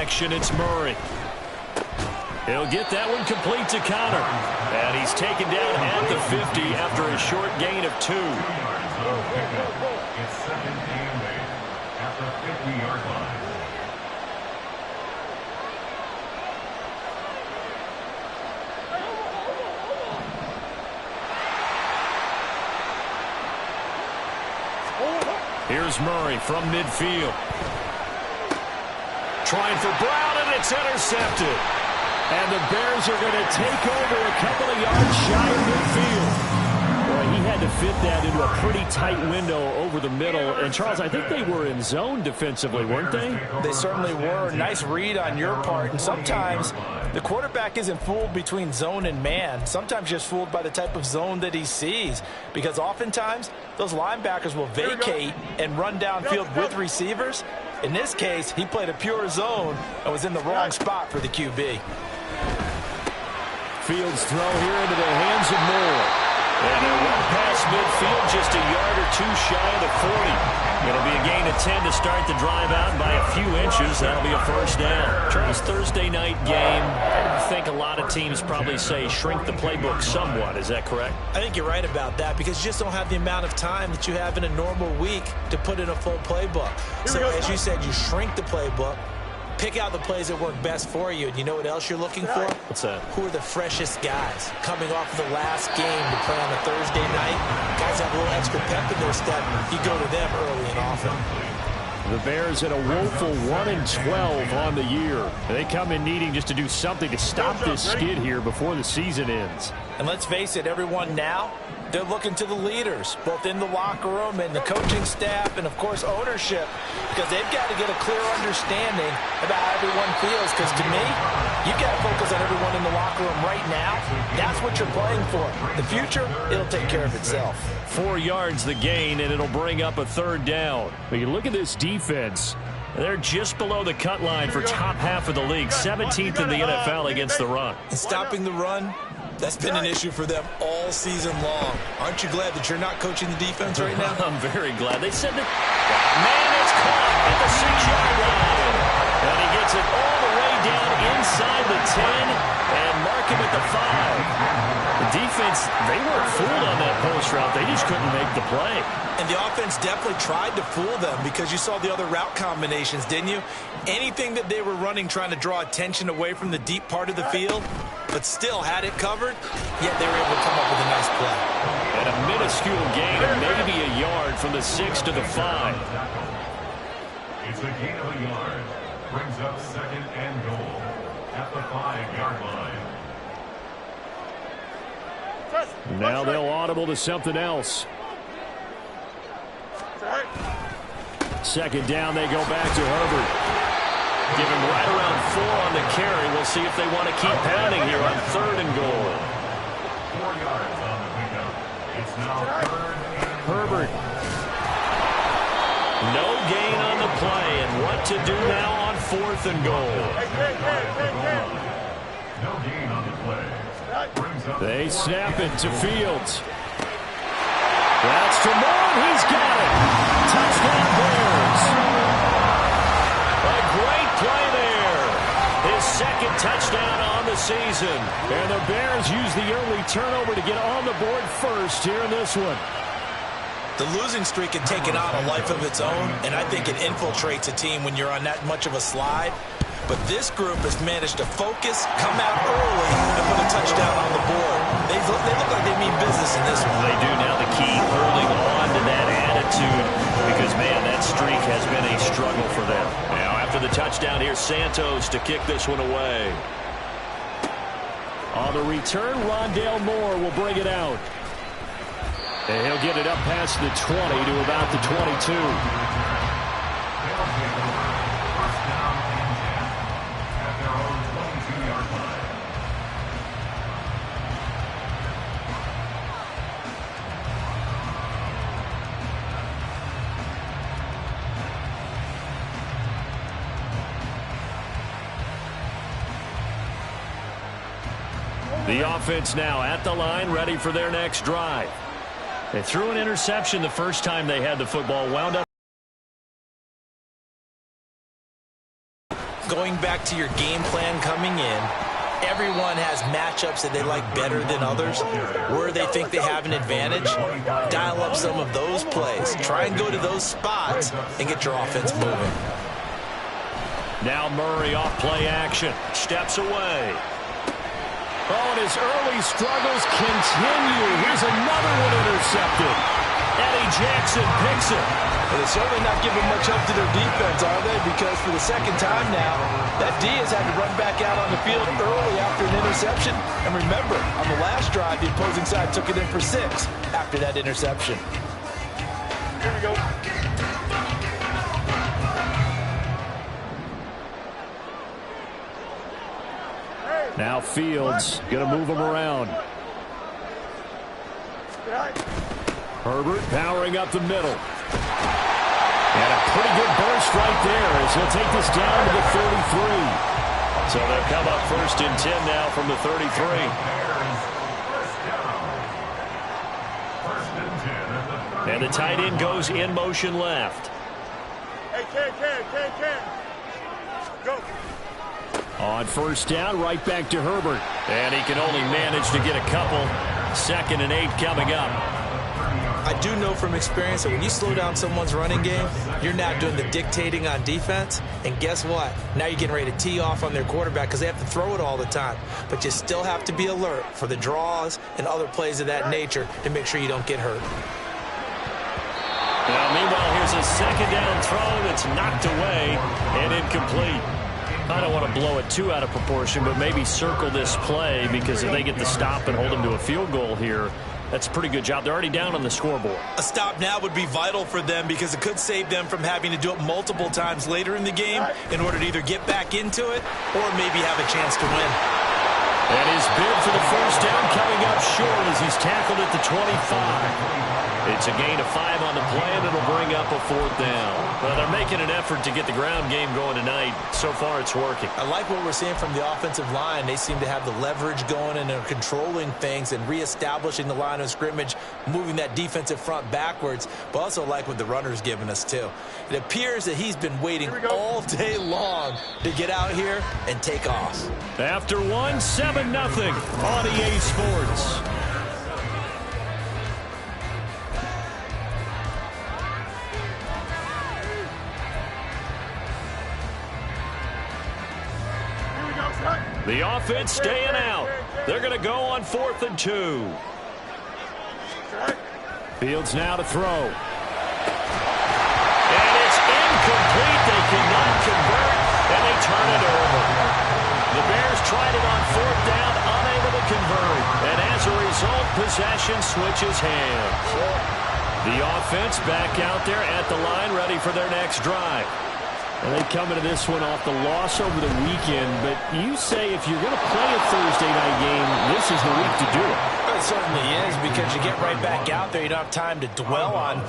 action. It's Murray. He'll get that one complete to counter. And he's taken down at the 50 after a short gain of 2. It's second and 8 at the 50-yard line. Here's Murray from midfield. Trying for Brown, and it's intercepted. And the Bears are going to take over a couple of yards shy of midfield. Boy, he had to fit that into a pretty tight window over the middle. And, Charles, I think they were in zone defensively, weren't they? They certainly were. Nice read on your part. And sometimes the quarterback isn't fooled between zone and man. Sometimes just fooled by the type of zone that he sees. Because oftentimes, those linebackers will vacate and run downfield with receivers. In this case, he played a pure zone and was in the wrong spot for the QB. Fields throw here into the hands of Moore. And a run past midfield, just a yard or 2 shy of the 40. It'll be a gain of 10 to start the drive out by a few inches. That'll be a first down. Charles, Thursday night game, I think a lot of teams probably say shrink the playbook somewhat. Is that correct? I think you're right about that because you just don't have the amount of time that you have in a normal week to put in a full playbook. So as you said, you shrink the playbook. Pick out the plays that work best for you. And you know what else you're looking for? What's that? Who are the freshest guys coming off the last game to play on a Thursday night? Guys have a little extra pep in their step. You go to them early and often. The Bears at a woeful 1-12 on the year. They come in needing just to do something to stop this skid here before the season ends. And let's face it, everyone now, they're looking to the leaders, both in the locker room and the coaching staff and, of course, ownership, because they've got to get a clear understanding about how everyone feels. Because to me, you've got to focus on everyone in the locker room right now. That's what you're playing for. The future, it'll take care of itself. 4 yards the gain, and it'll bring up a third down. But you look at this defense. They're just below the cut line for top half of the league, 17th in the NFL against the run. And stopping the run, that's been an issue for them all season long. Aren't you glad that you're not coaching the defense right now? I'm very glad. They said that man is caught at the 6-yard line. And he gets it all the way down inside the 10 and mark him at the 5. The defense, they weren't fooled on that post route. They just couldn't make the play. And the offense definitely tried to fool them because you saw the other route combinations, didn't you? Anything that they were running trying to draw attention away from the deep part of the field, but still had it covered, yet they were able to come up with a nice play. And a minuscule gain of maybe a yard from the 6 to the 5. It's a gain of a yard. Brings up second and goal at the 5-yard line. Now they'll audible to something else. Second down, they go back to Herbert. Give him right around 4 on the carry. We'll see if they want to keep pounding here on 3rd and goal. 4 yards on the pickup. It's now 3rd and Herbert. No gain on the play, and what to do now on 4th and goal. no gain on the play. Brings up They snap it to Fields. That's to Moore. He's got it. Touchdown Bears. A great play there. His 2nd touchdown on the season. And the Bears use the early turnover to get on the board first here in this one. The losing streak had taken on a life of its own, and I think it infiltrates a team when you're on that much of a slide. But this group has managed to focus, come out early, and put a touchdown on the board. They look like they mean business in this one. They do now. The key, holding on to that attitude, because, man, that streak has been a struggle for them. Now, after the touchdown, here's Santos to kick this one away. On the return, Rondale Moore will bring it out. And he'll get it up past the 20 to about the 22. The offense now at the line, ready for their next drive. They threw an interception the first time they had the football, wound up Going back to your game plan coming in, everyone has matchups that they like better than others, where they think they have an advantage. Dial up some of those plays. Try and go to those spots and get your offense moving. Now Murray off play action. Steps away. Oh, and his early struggles continue. Here's another one intercepted. Eddie Jackson picks it. Well, they're certainly not giving much help to their defense, are they? Because for the second time now, that D has had to run back out on the field early after an interception. And remember, on the last drive, the opposing side took it in for 6 after that interception. Here we go. Now Fields going to move him around. Herbert powering up the middle. And a pretty good burst right there as he'll take this down to the 33. So they'll come up 1st and 10 now from the 33. And the tight end goes in motion left. Hey, Ken. Go. On 1st down, right back to Herbert. And he can only manage to get a couple. 2nd and 8 coming up. I do know from experience that when you slow down someone's running game, you're now doing the dictating on defense. And guess what? Now you're getting ready to tee off on their quarterback because they have to throw it all the time. But you still have to be alert for the draws and other plays of that nature to make sure you don't get hurt. Now, meanwhile, here's a 2nd down throw that's knocked away and incomplete. I don't want to blow it too out of proportion, but maybe circle this play because if they get the stop and hold them to a field goal here, that's a pretty good job. They're already down on the scoreboard. A stop now would be vital for them because it could save them from having to do it multiple times later in the game in order to either get back into it or maybe have a chance to win. And his bid for the 1st down coming up short as he's tackled at the 25. It's a gain of 5 on the play, and it'll bring up a 4th down. Well, they're making an effort to get the ground game going tonight. So far, it's working. I like what we're seeing from the offensive line. They seem to have the leverage going, and they're controlling things and reestablishing the line of scrimmage, moving that defensive front backwards, but also like what the runner's giving us, too. It appears that he's been waiting all day long to get out here and take off. After 7-0 on EA Sports. The offense staying out. They're going to go on 4th and 2. Fields now to throw. And it's incomplete. They cannot convert, and they turn it over. The Bears tried it on 4th down, unable to convert. And as a result, possession switches hands. The offense back out there at the line, ready for their next drive. And they come into this one off the loss over the weekend. But you say if you're going to play a Thursday night game, this is the week to do it. It certainly is because you get right back out there. You don't have time to dwell on things.